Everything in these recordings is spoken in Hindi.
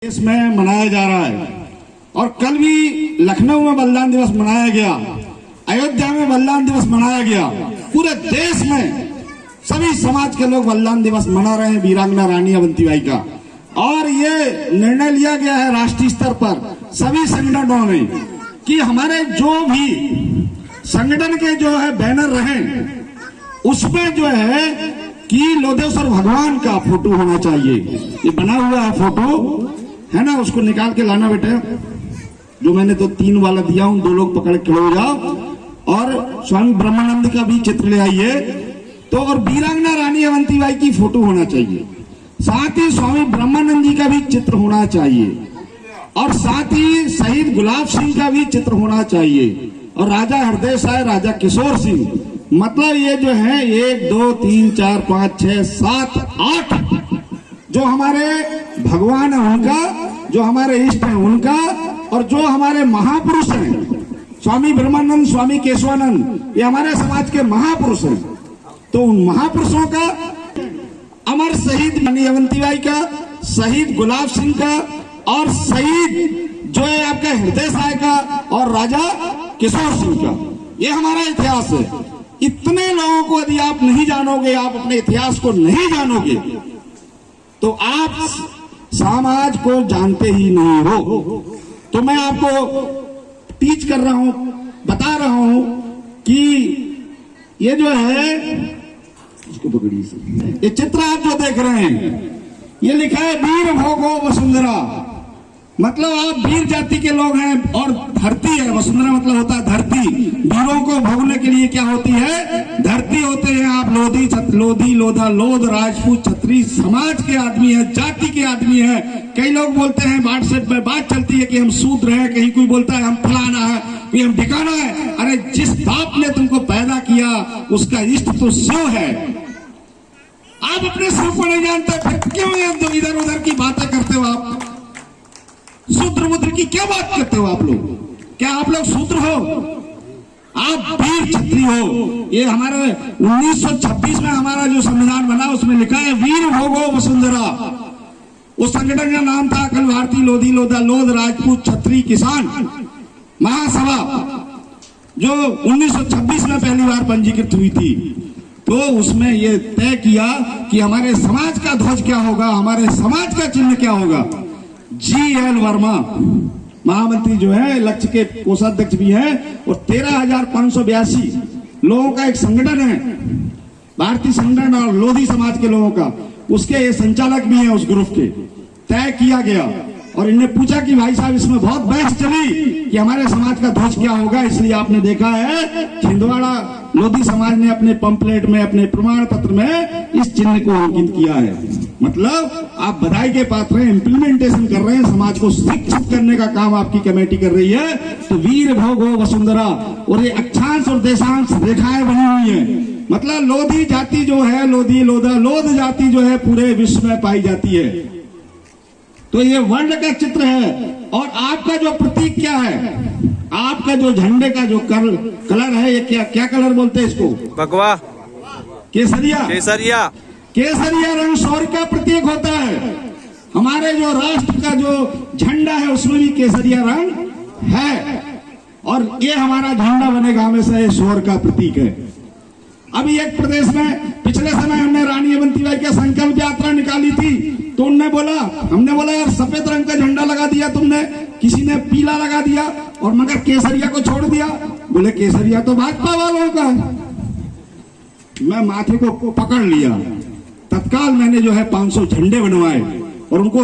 देश में मनाया जा रहा है और कल भी लखनऊ में बलिदान दिवस मनाया गया, अयोध्या में बलिदान दिवस मनाया गया। पूरे देश में सभी समाज के लोग बलिदान दिवस मना रहे हैं वीरांगना रानी अवंतीबाई का। और ये निर्णय लिया गया है राष्ट्रीय स्तर पर सभी संगठनों में कि हमारे जो भी संगठन के जो है बैनर रहे उसमें जो है कि लोधेश्वर भगवान का फोटो होना चाहिए। ये बना हुआ है फोटो है ना, उसको निकाल के लाना बेटे। जो मैंने तो 3 वाला दिया हूं, 2 लोग पकड़ के हो जाओ। और स्वामी ब्रह्मानंद का भी चित्र ले आइए तो, और वीरांगना रानी अवंतीबाई की फोटो होना चाहिए। साथ ही स्वामी ब्रह्मानंद जी का भी चित्र होना चाहिए और साथ ही शहीद गुलाब सिंह का भी चित्र होना चाहिए और राजा हृदय साय राजा किशोर सिंह। मतलब ये जो है 1 2 3 4 5 6 7 8 जो हमारे भगवान है उनका, जो हमारे इष्ट है उनका, और जो हमारे महापुरुष हैं स्वामी ब्रह्मानंद स्वामी केशवानंद, ये हमारे समाज के महापुरुष हैं। तो उन महापुरुषों का, अमर शहीद रानी अवंतीबाई का, शहीद गुलाब सिंह का और शहीद जो है आपका हृदय साय का और राजा किशोर सिंह का, ये हमारा इतिहास है। इतने लोगों को यदि आप नहीं जानोगे, आप अपने इतिहास को नहीं जानोगे तो आप समाज को जानते ही नहीं हो। तो मैं आपको टीच कर रहा हूं, बता रहा हूं कि ये जो है, इसको पकड़िए से, ये चित्र आप जो देख रहे हैं ये लिखा है वीर भोगो वसुंधरा। मतलब आप वीर जाति के लोग हैं और धरती है, वसुंधरा मतलब होता है धरती। वीरों को भोगने के लिए क्या होती है? धरती होते हैं। आप लोधी लोधा लोध राजपूत छत्री समाज के आदमी है, जाति के आदमी है। कई लोग बोलते हैं, व्हाट्सएप में बात चलती है कि हम शूद्र हैं, कहीं कोई बोलता है हम फलाना है, कोई हम ठिकाना है। अरे जिस बाप ने तुमको पैदा किया उसका इष्ट तो शिव है। आप अपने शिव को नहीं जानते, फिर क्यों इधर उधर की बातें करते हो? आप शूद्र मुद्र की क्या बात करते हो आप लोग? क्या आप लोग शूद्र हो? आप वीर क्षत्रिय हो। ये हमारे 1926 में हमारा जो संविधान बना उसमें लिखा है वीर भोगो वसुंधरा। उस संगठन का नाम था अखिल भारतीय लोधी लोधा लोध राजपूत क्षत्रिय किसान महासभा, जो 1926 में पहली बार पंजीकृत हुई थी। तो उसमें ये तय किया कि हमारे समाज का ध्वज क्या होगा, हमारे समाज का चिन्ह क्या होगा। GL वर्मा महामंत्री जो है, लक्ष्य के कोषाध्यक्ष भी है, और 13,582 लोगों का एक संगठन है, भारतीय संगठन और लोधी समाज के लोगों का, उसके ये संचालक भी हैं। उस ग्रुप के तय किया गया और इन्हें पूछा कि भाई साहब इसमें बहुत बहस चली कि हमारे समाज का ध्वज क्या होगा। इसलिए आपने देखा है छिंदवाड़ा लोधी समाज ने अपने पंपलेट में, अपने प्रमाण पत्र में इस चिन्ह को अंकित किया है। मतलब आप बधाई के पात्र हैं, इम्प्लीमेंटेशन कर रहे हैं, समाज को शिक्षित करने का काम आपकी कमेटी कर रही है। तो वीर भोगो वसुंधरा, और ये अक्षांश और देशांश रेखाएं बनी हुई है। मतलब लोधी जाति जो है, लोधी लोधा लोध जाति जो है पूरे विश्व में पाई जाती है। तो ये वर्ण का चित्र है। और आपका जो प्रतीक क्या है, आपका जो झंडे का जो कलर है, ये क्या कलर बोलते हैं इसको? भगवा, केसरिया। केसरिया, केसरिया रंग शौर्य का प्रतीक होता है। हमारे जो राष्ट्र का जो झंडा है उसमें भी केसरिया रंग है और ये हमारा झंडा बनेगा हमेशा, ये शौर्य का प्रतीक है। अभी एक प्रदेश में पिछले समय हमने रानी अवंतीबाई का संकल्प यात्रा निकाली थी, तो हमने बोला यार सफेद रंग का झंडा लगा दिया तुमने, किसी ने पीला लगा दिया और मगर केसरिया को छोड़ दिया। बोले केसरिया तो भाजपा वालों का है। मैं माथे को पकड़ लिया, तत्काल मैंने जो है 500 झंडे बनवाए और उनको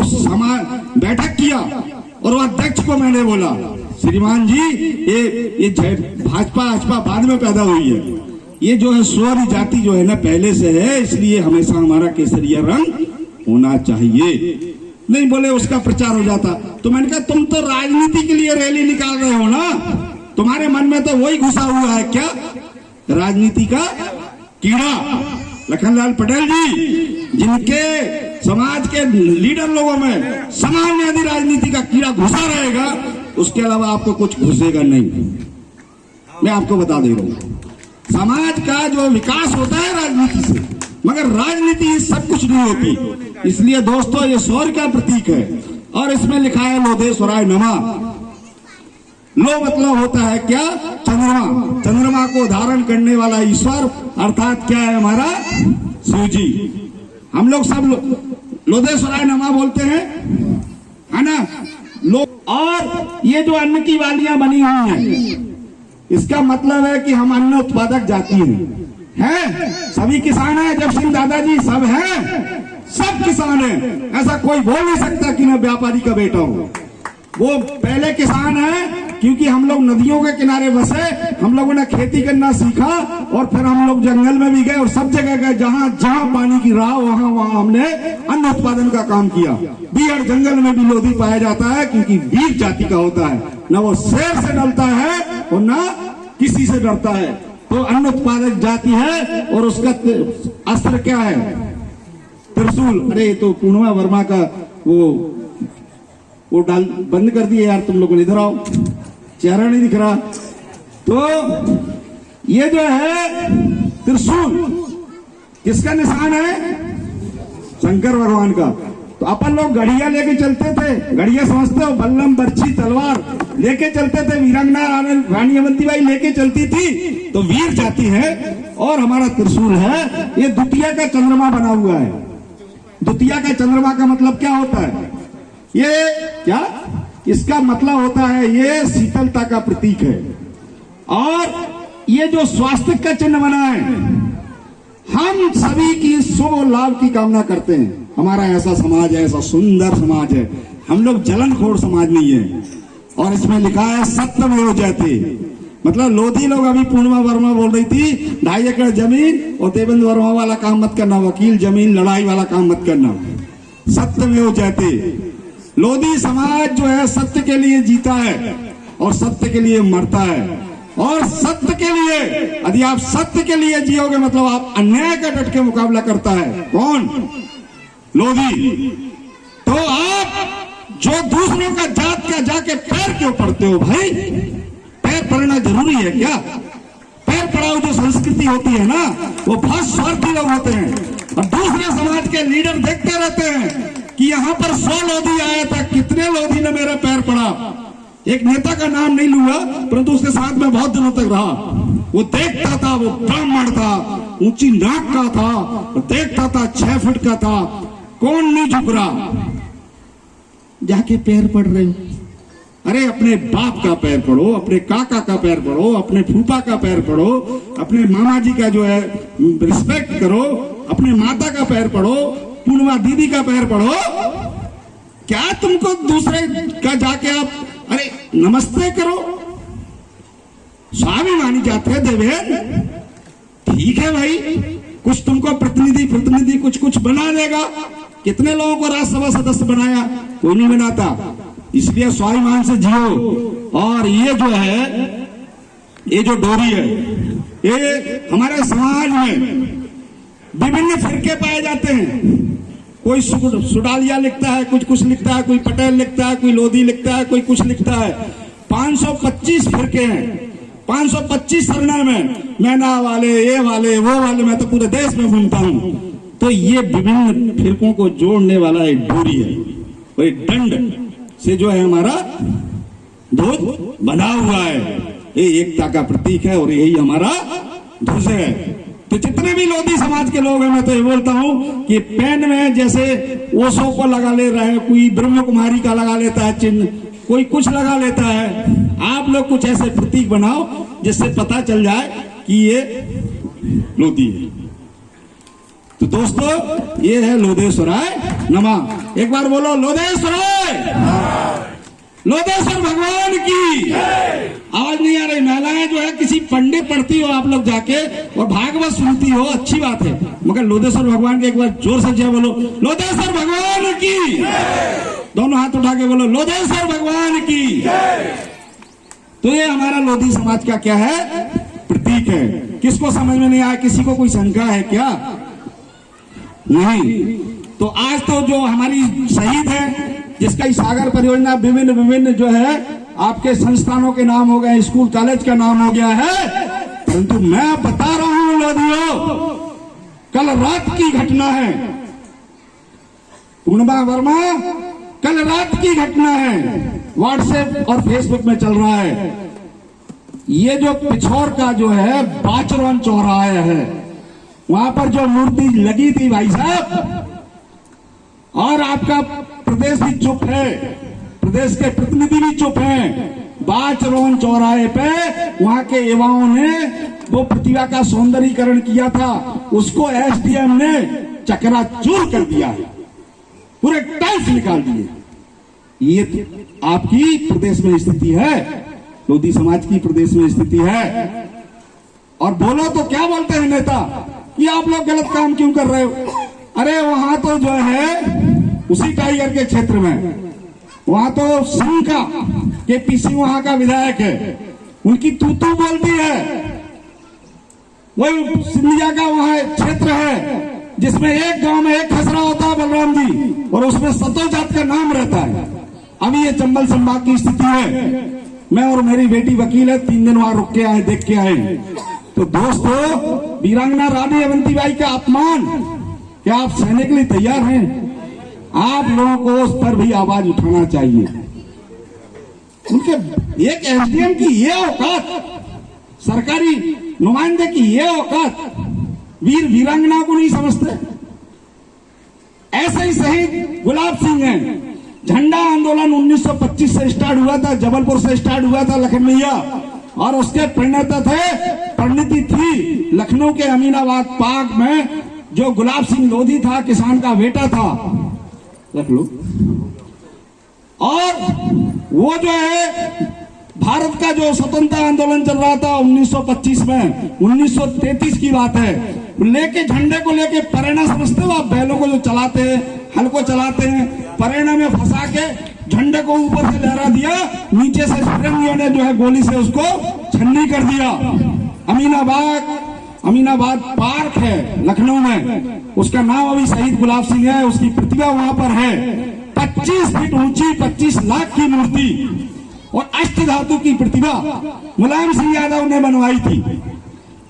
बैठक किया और अध्यक्ष को मैंने बोला, श्रीमान जी ये भाजपा बाद में पैदा हुई है, ये जो है शौर्य जाति जो है ना पहले से है, इसलिए हमेशा हमारा केसरिया रंग होना चाहिए। नहीं बोले उसका प्रचार हो जाता। तो मैंने कहा तुम तो राजनीति के लिए रैली निकाल रहे हो ना, तुम्हारे मन में तो वही घुसा हुआ है क्या, राजनीति का कीड़ा। लखनलाल पटेल जी, जिनके समाज के लीडर लोगों में सामान्य यदि राजनीति का कीड़ा घुसा रहेगा, उसके अलावा आपको कुछ घुसेगा नहीं। मैं आपको बता दे रहा हूं, समाज का जो विकास होता है राजनीति से, मगर राजनीति सब कुछ नहीं होती। इसलिए दोस्तों ये शौर्य का प्रतीक है और इसमें लिखा है लोधेश्वराय नमः। लो मतलब होता है क्या? चंद्रमा। चंद्रमा को धारण करने वाला ईश्वर अर्थात क्या है? हमारा शिव जी। हम लोग सब लोधेश्वराय नमः बोलते हैं, है ना? और ये जो अन्न की वालियां बनी हुई हैं, इसका मतलब है कि हम अन्न उत्पादक जाति हैं। सभी किसान हैं, जब सिंह दादाजी सब हैं, सब किसान हैं। ऐसा कोई बोल नहीं सकता कि मैं व्यापारी का बेटा हूं। वो पहले किसान है क्योंकि हम लोग नदियों के किनारे बसे, हम लोगों ने खेती करना सीखा और फिर हम लोग जंगल में भी गए और सब जगह गए जहां जहां पानी की राह वहां वहां हमने अन्न उत्पादन का काम किया। बीहड़ जंगल में भी लोधी पाया जाता है क्योंकि वीर जाति का होता है, न वो शेर से डरता है और न किसी से डरता है। तो अन्न उत्पादक जाति है और उसका अस्त्र क्या है? त्रिशूल। अरे तो पूर्णिमा वर्मा का वो डाल बंद कर दिए यार तुम लोगों ने, इधर आओ, चेहरा नहीं दिख रहा। तो ये जो है त्रिशूल किसका निशान है? शंकर भगवान का। तो अपन लोग घड़िया लेके चलते थे, घड़िया समझते हो? बल्लम बर्छी तलवार लेके चलते थे, वीरांगना रानी अवंतीबाई लेके चलती थी। तो वीर जाति है और हमारा त्रिशूल है। ये द्वितीया का चंद्रमा बना हुआ है। द्वितीया का चंद्रमा का मतलब क्या होता है? ये क्या? इसका मतलब होता है ये शीतलता का प्रतीक है। और ये जो स्वास्थ्य का चिन्ह बना है, हम सभी की शुभ और लाभ की कामना करते हैं। हमारा ऐसा समाज है, ऐसा सुंदर समाज है, हम लोग जलनखोर समाज नहीं है। और इसमें लिखा है सत्यमेव जयते। मतलब लोधी लोग अभी पूर्णिमा वर्मा बोल रही थी 2.5 एकड़ जमीन और देवेंद्र वर्मा वाला काम मत करना, वकील जमीन लड़ाई वाला काम मत करना। सत्यमेव जयते। लोधी समाज जो है सत्य के लिए जीता है और सत्य के लिए मरता है। और सत्य के लिए, यदि आप सत्य के लिए जियोगे मतलब आप अन्याय का डट के मुकाबला करता है। कौन? लोधी। तो आप जो दूसरों का जात का जाके पैर क्यों पड़ते हो भाई? पैर पड़ना जरूरी है क्या? पैर पड़ाओ जो संस्कृति होती है ना, वो बहुत स्वार्थी लोग होते हैं और दूसरे समाज के लीडर देखते रहते हैं कि यहाँ पर 100 लोधी आया था, कितने लोधी ने मेरा पैर पड़ा। एक नेता का नाम नहीं लूंगा परंतु उसके साथ में बहुत दिनों तक रहा। वो देखता था, वो ब्राह्मण था, ऊंची नाक का था, वो देखता था 6 फीट का था। कौन नहीं झुक रहा? जाके पैर पड़ रहे हो। अरे अपने बाप का पैर पड़ो, अपने काका का पैर पड़ो, अपने फूफा का पैर पड़ो, अपने मामा जी का जो है रिस्पेक्ट करो, अपने माता का पैर पड़ो, पूर्णिमा दीदी का पैर पड़ो। क्या तुमको दूसरे का जाके आप अरे नमस्ते करो? स्वाभिमानी जाते हैं देवेन, ठीक है भाई, कुछ तुमको प्रतिनिधि कुछ बना देगा। कितने लोगों को राज्यसभा सदस्य बनाया? कोई नहीं बनाता। इसलिए स्वाभिमान से जियो। और ये जो है, ये जो डोरी है, ये हमारे समाज में विभिन्न फिरके पाए जाते हैं। कोई सुडालिया लिखता है, कुछ लिखता है, कोई पटेल लिखता है, कोई लोधी लिखता है, कोई कुछ लिखता है। 525 फिरके हैं, 525 सरनामे हैं। मैना वाले, ये वाले, वो वाले, मैं तो पूरे देश में घूमता हूं। तो ये विभिन्न फिरकों को जोड़ने वाला एक डोरी है, और एक दंड से जो है हमारा ध्वज बना हुआ है। ये एकता का प्रतीक है और यही हमारा ध्वज है। तो जितने भी लोधी समाज के लोग हैं, मैं तो ये बोलता हूं कि पेन में जैसे ओशो को लगा ले रहे हैं, कोई ब्रह्म कुमारी का लगा लेता है चिन्ह, कोई कुछ लगा लेता है। आप लोग कुछ ऐसे प्रतीक बनाओ जिससे पता चल जाए कि ये लोधी है। तो दोस्तों, ये है लोधेश्वराय नमः। एक बार बोलो लोधेश्वराय, लोधेश्वर भगवान की आवाज नहीं आ रही। महिलाएं जो है किसी पंडित पढ़ती हो आप लोग जाके और भागवत सुनती हो, अच्छी बात है, मगर लोधेश्वर भगवान के एक बार जोर से जय बोलो, लोधेश्वर भगवान की। दोनों हाथ उठा के बोलो, लोधेश्वर भगवान की। तो ये हमारा लोधी समाज का क्या है? प्रतीक है। किसको समझ में नहीं आया? किसी को कोई शंका है क्या? नहीं। तो आज तो जो हमारी शहीद है, जिसका सागर परियोजना विभिन्न जो है आपके संस्थानों के नाम हो गए, स्कूल कॉलेज का नाम हो गया है, परंतु मैं बता रहा हूं लोधियों, कल रात की घटना है। पूर्णिमा वर्मा कल रात की घटना है, व्हाट्सएप और फेसबुक में चल रहा है। ये जो पिछौर का जो है बाचरौन चौराहा है, वहां पर जो मूर्ति लगी थी भाई साहब, और आपका प्रदेश भी चुप है, प्रदेश के प्रतिनिधि भी चुप हैं। बाचरौन चौराहे पे वहां के युवाओं ने वो प्रतिभा का सौंदर्यीकरण किया था, उसको एसडीएम ने चकनाचूर कर दिया है, पूरे टाइल्स निकाल दिए। ये तो आपकी प्रदेश में स्थिति है, लोधी समाज की प्रदेश में स्थिति है। और बोलो तो क्या बोलते हैं नेता कि आप लोग गलत काम क्यों कर रहे हो? अरे वहां तो जो है उसी टाइगर के क्षेत्र में, वहां तो सिंह का के पीसी वहां का विधायक है, उनकी तू बोलती है। वही सिंधिया का वहां क्षेत्र है जिसमें एक गांव में एक खसरा होता है बलराम जी, और उसमें सतो जात का नाम रहता है। अभी ये चंबल संभाग की स्थिति है। मैं और मेरी बेटी वकील है, 3 दिन वहां रुक के आए, देख के आए। तो दोस्तों, वीरांगना रानी अवंतीबाई का अपमान, क्या आप सहने के लिए तैयार हैं? आप लोगों को उस पर भी आवाज उठाना चाहिए। उनके एक एसडीएम की ये औकात, सरकारी नुमाइंदे की ये औकात, वीर वीरांगना को नहीं समझते। ऐसे ही शहीद गुलाब सिंह हैं। झंडा आंदोलन 1925 से स्टार्ट हुआ था, जबलपुर से स्टार्ट हुआ था लखनऊया, और उसके प्रणेता थे, परिणति थी लखनऊ के अमीनाबाद पार्क में, जो गुलाब सिंह लोधी था, किसान का बेटा था, रख लो। और वो जो है भारत का जो स्वतंत्रता आंदोलन चल रहा था 1925 में, 1933 की बात है, लेके झंडे को लेके परेना समझते हो आप, बैलों को जो चलाते हैं, हल को चलाते हैं, परेना में फंसा के झंडे को ऊपर से लहरा दिया, नीचे से फिरंगियों ने जो है गोली से उसको छन्नी कर दिया। अमीनाबाद पार्क है लखनऊ में, उसका नाम अभी शहीद गुलाब सिंह है, उसकी प्रतिभा वहां पर है। 25 फीट ऊंची, 25 लाख की मूर्ति और अष्ट धातु की प्रतिभा मुलायम सिंह यादव ने बनवाई थी।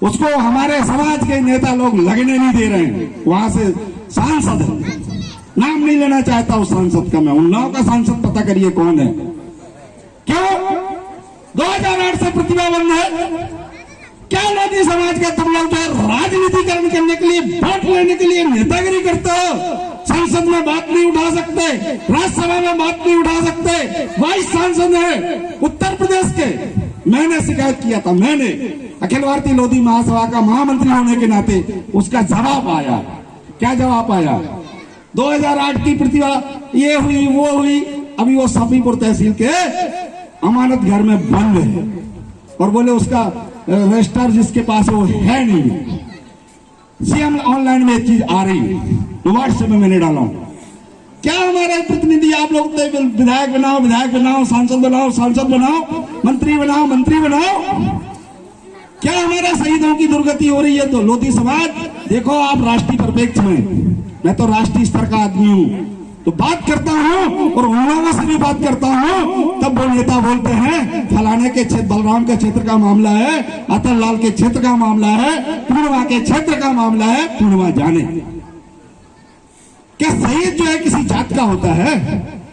उसको हमारे समाज के नेता लोग लगने नहीं दे रहे हैं। वहां से सांसद है, नाम नहीं लेना चाहता उस सांसद का मैं, उन्नाव का सांसद पता करिए कौन है। क्यों 2008 से प्रतिभा बंद है? क्या लोधी समाज का तुम लोग जो है राजनीतिकरण करने के लिए, वोट लेने के लिए नेतागिरी करते हो? संसद में बात नहीं उठा सकते, राज्यसभा में बात नहीं उठा सकते। वाइस सांसद है उत्तर प्रदेश के, मैंने शिकायत किया था, मैंने अखिल भारतीय लोधी महासभा का महामंत्री होने के नाते उसका जवाब आया। क्या जवाब आया? 2008 की प्रतिभा ये हुई वो हुई, अभी वो साफीपुर तहसील के अमानत घर में बंद है, और बोले उसका रजिस्टर जिसके पास वो है नहीं। सीएम ऑनलाइन में एक चीज आ रही है, व्हाट्सएप में मैंने डाला हूं। क्या हमारे प्रतिनिधि आप लोग विधायक बनाओ, विधायक बनाओ, सांसद बनाओ, सांसद बनाओ, मंत्री बनाओ, मंत्री बनाओ। क्या हमारे शहीदों की दुर्गति हो रही है? तो लोधी समाज देखो, आप राष्ट्रीय परिप्रेक्ष्य में, मैं तो राष्ट्रीय स्तर का आदमी हूं, तो बात करता हूं और उन लोगों से भी बात करता हूं, तब वो नेता बोलते हैं फलाने के क्षेत्र, बलराम के क्षेत्र का मामला है, अतल लाल के क्षेत्र का मामला है, पूर्णिमा के क्षेत्र का मामला है, पूर्णिमा जाने। क्या शहीद जो है किसी जात का होता है?